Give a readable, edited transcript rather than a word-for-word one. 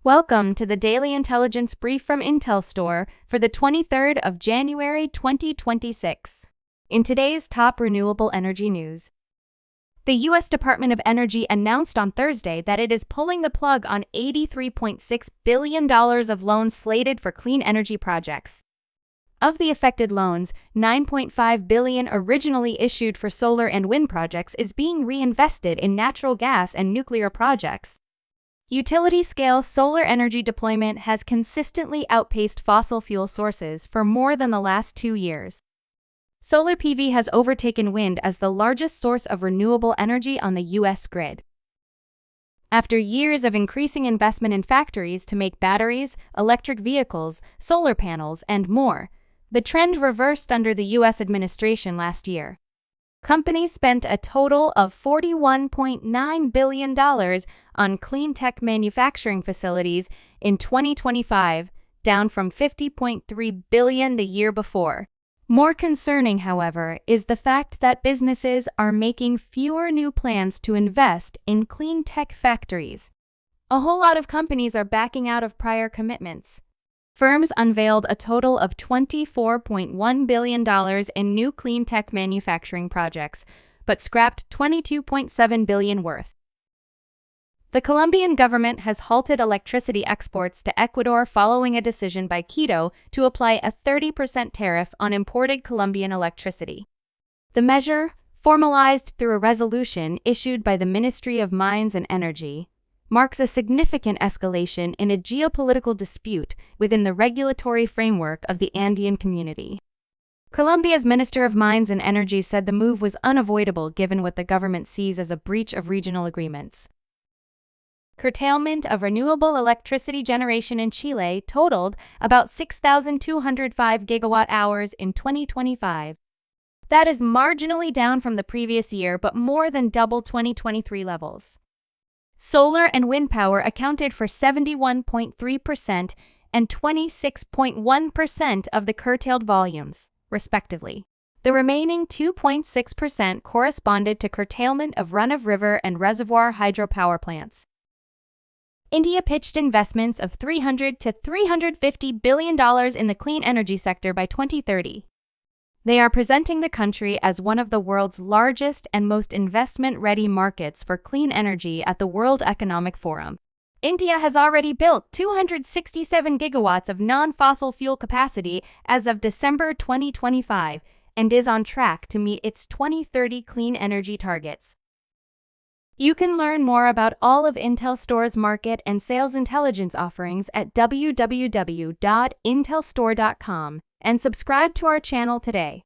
Welcome to the Daily Intelligence Brief from IntelStor for the 23rd of January 2026. In today's top renewable energy news, the US Department of Energy announced on Thursday that it is pulling the plug on $83.6 billion of loans slated for clean energy projects. Of the affected loans, $9.5 billion originally issued for solar and wind projects is being reinvested in natural gas and nuclear projects. Utility-scale solar energy deployment has consistently outpaced fossil fuel sources for more than the last 2 years. Solar PV has overtaken wind as the largest source of renewable energy on the U.S. grid. After years of increasing investment in factories to make batteries, electric vehicles, solar panels, and more, the trend reversed under the U.S. administration last year. Companies spent a total of $41.9 billion on clean tech manufacturing facilities in 2025, down from $50.3 billion the year before. More concerning, however, is the fact that businesses are making fewer new plans to invest in clean tech factories. A whole lot of companies are backing out of prior commitments. Firms unveiled a total of $24.1 billion in new clean tech manufacturing projects, but scrapped $22.7 billion worth. The Colombian government has halted electricity exports to Ecuador following a decision by Quito to apply a 30% tariff on imported Colombian electricity. The measure, formalized through a resolution issued by the Ministry of Mines and Energy, marks a significant escalation in a geopolitical dispute within the regulatory framework of the Andean community. Colombia's Minister of Mines and Energy said the move was unavoidable given what the government sees as a breach of regional agreements. Curtailment of renewable electricity generation in Chile totaled about 6,205 gigawatt-hours in 2025. That is marginally down from the previous year but more than double 2023 levels. Solar and wind power accounted for 71.3% and 26.1% of the curtailed volumes, respectively. The remaining 2.6% corresponded to curtailment of run-of-river and reservoir hydropower plants. India pitched investments of $300 to $350 billion in the clean energy sector by 2030. They are presenting the country as one of the world's largest and most investment-ready markets for clean energy at the World Economic Forum. India has already built 267 gigawatts of non-fossil fuel capacity as of December 2025 and is on track to meet its 2030 clean energy targets. You can learn more about all of IntelStor's market and sales intelligence offerings at www.intelstor.com and subscribe to our channel today.